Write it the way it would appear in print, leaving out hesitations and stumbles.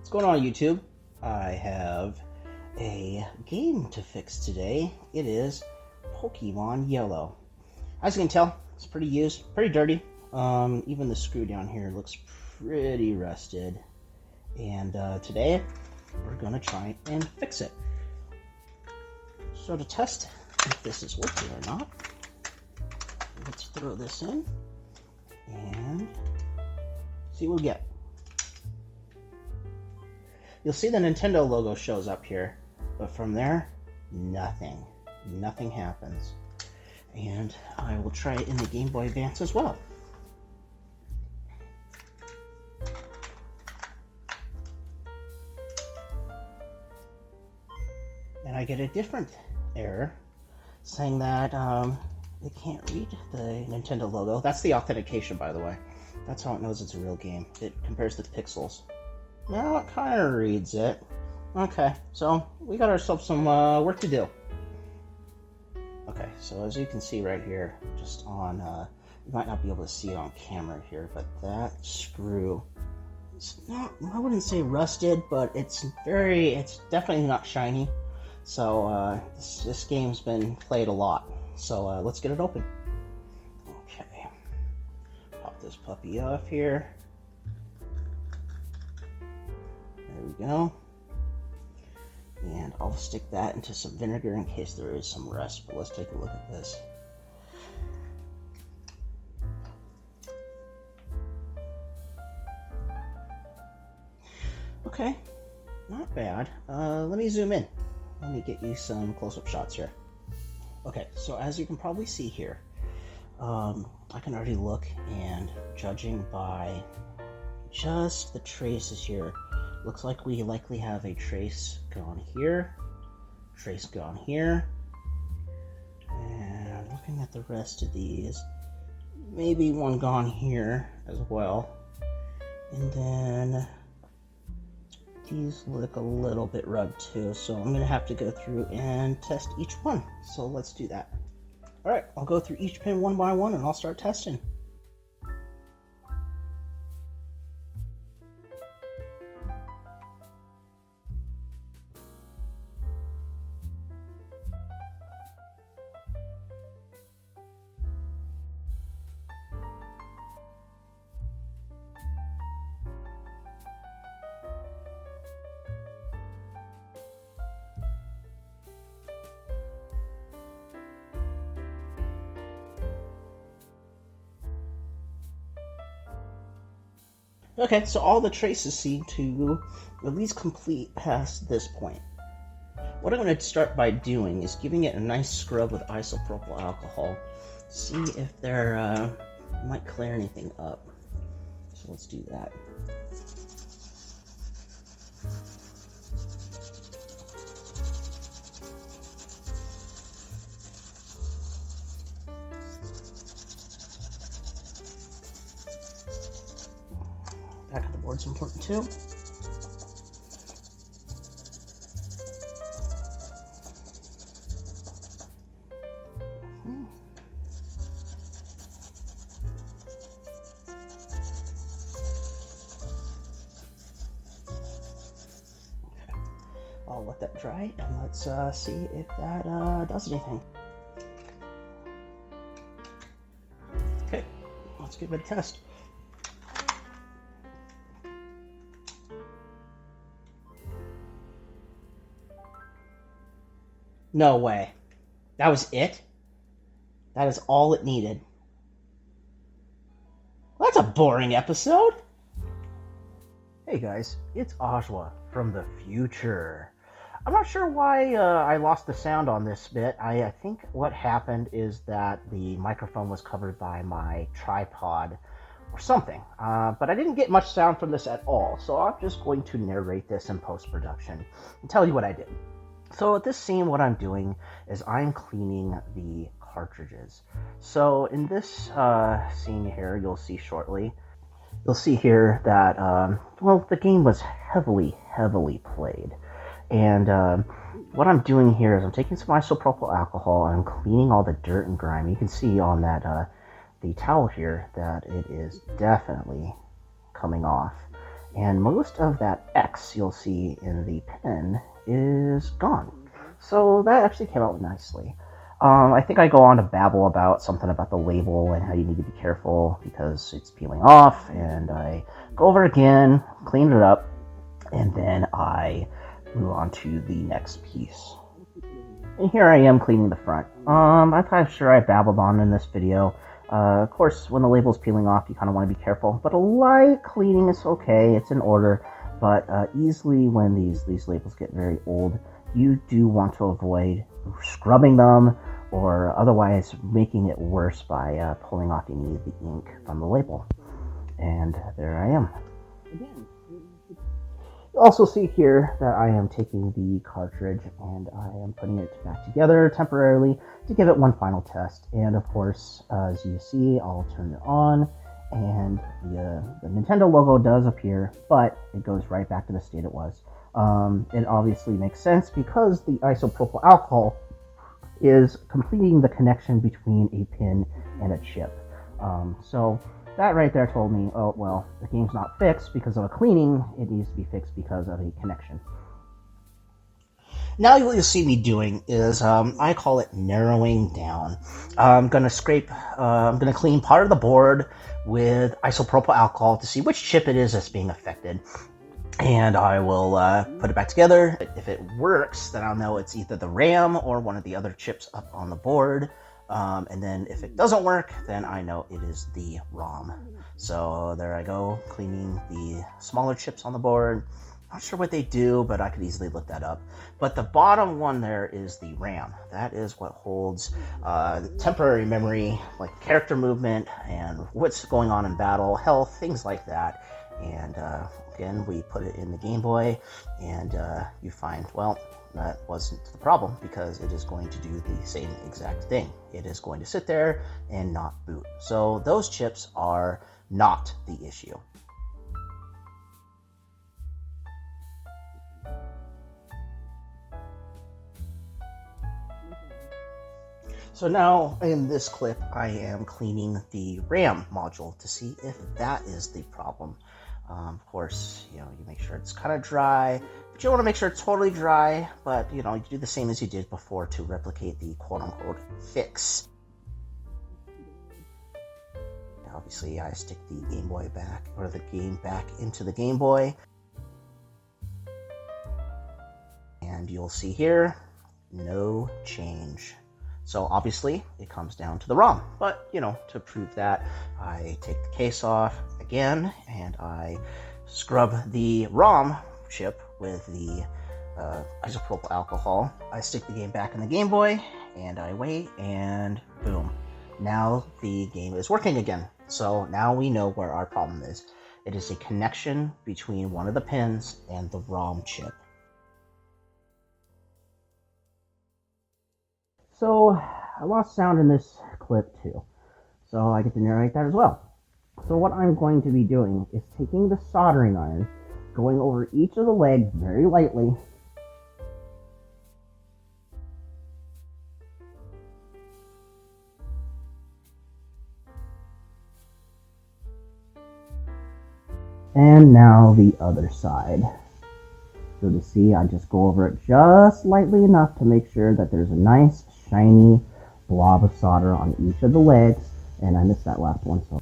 What's going on, YouTube? I have a game to fix today. It is Pokemon Yellow. As you can tell, it's pretty used, pretty dirty. Even the screw down here looks pretty rusted. And today, we're gonna try and fix it. So to test if this is working or not, let's throw this in and see what we get. You'll see the Nintendo logo shows up here, but from there, nothing. Nothing happens. And I will try it in the Game Boy Advance as well. And I get a different error saying that it can't read the Nintendo logo. That's the authentication, by the way. That's how it knows it's a real game. It compares the pixels. Now it kind of reads it. Okay, so we got ourselves some work to do. Okay, so as you can see right here, just on, you might not be able to see it on camera here, but that screw is not, I wouldn't say rusted, but it's definitely not shiny. So this game's been played a lot. So let's get it open. Okay, pop this puppy off here. There we go. And I'll stick that into some vinegar in case there is some rust, but let's take a look at this. Okay, not bad. Let me zoom in. Let me get you some close-up shots here. Okay, so as you can probably see here, I can already look, and judging by just the traces here, looks like we likely have a trace gone here, trace gone here, and looking at the rest of these, maybe one gone here as well. And then these look a little bit rubbed too, so I'm gonna have to go through and test each one. So let's do that. All right, I'll go through each pin one by one and I'll start testing. Okay, so all the traces seem to at least complete past this point. What I'm going to start by doing is giving it a nice scrub with isopropyl alcohol. See if there might clear anything up. So let's do that. Back of the board's important too. I'll let that dry and let's see if that does anything. Okay, let's give it a test. No way. That was it? That is all it needed. Well, that's a boring episode. Hey guys, it's Ajwa from the future. I'm not sure why I lost the sound on this bit. I think what happened is that the microphone was covered by my tripod or something. But I didn't get much sound from this at all, so I'm just going to narrate this in post-production and tell you what I did. So at this scene, what I'm doing is I'm cleaning the cartridges. So in this scene here, you'll see shortly, you'll see here that, well, the game was heavily played. And what I'm doing here is I'm taking some isopropyl alcohol and I'm cleaning all the dirt and grime. You can see on that the towel here that it is definitely coming off. and most of that X you'll see in the pin is gone. So that actually came out nicely. I think I go on to babble about something about the label and how you need to be careful because it's peeling off, and I go over it again, clean it up, and then I move on to the next piece. And here I am cleaning the front. I'm kind of sure I babbled on in this video. Of course, when the label's peeling off, you kind of want to be careful, but a light cleaning is okay, it's in order, but easily when these labels get very old, you do want to avoid scrubbing them or otherwise making it worse by pulling off any of the ink from the label. And there I am. Again. You also see here that I am taking the cartridge and I am putting it back together temporarily to give it one final test. And of course, as you see, I'll turn it on and the Nintendo logo does appear, but it goes right back to the state it was. It obviously makes sense because the isopropyl alcohol is completing the connection between a pin and a chip. So that right there told me, oh, well, the game's not fixed because of a cleaning, it needs to be fixed because of a connection. Now what you'll see me doing is, I call it narrowing down. I'm going to clean part of the board with isopropyl alcohol to see which chip it is that's being affected. And I will put it back together. If it works, then I'll know it's either the RAM or one of the other chips up on the board. And then if it doesn't work, then I know it is the ROM. So there I go, cleaning the smaller chips on the board. Not sure what they do, but I could easily look that up. But the bottom one there is the RAM. That is what holds temporary memory, like character movement and what's going on in battle, health, things like that. And again, we put it in the Game Boy, and you find, well, that wasn't the problem because it is going to do the same exact thing. It is going to sit there and not boot. So those chips are not the issue. So now in this clip, I am cleaning the RAM module to see if that is the problem. Of course, you make sure it's kind of dry, but you don't want to make sure it's totally dry, but you do the same as you did before to replicate the quote-unquote fix. Obviously, I stick the Game Boy back, or the game back into the Game Boy. And you'll see here, no change. So obviously, it comes down to the ROM. But, to prove that, I take the case off again, and I scrub the ROM chip with the isopropyl alcohol. I stick the game back in the Game Boy, and I wait, and boom. Now the game is working again. So now we know where our problem is. It is a connection between one of the pins and the ROM chip. So I lost sound in this clip too, so I get to narrate that as well. So what I'm going to be doing is taking the soldering iron, going over each of the legs very lightly, and now the other side. So to see, I just go over it just lightly enough to make sure that there's a nice shiny blob of solder on each of the legs, and I missed that last one, so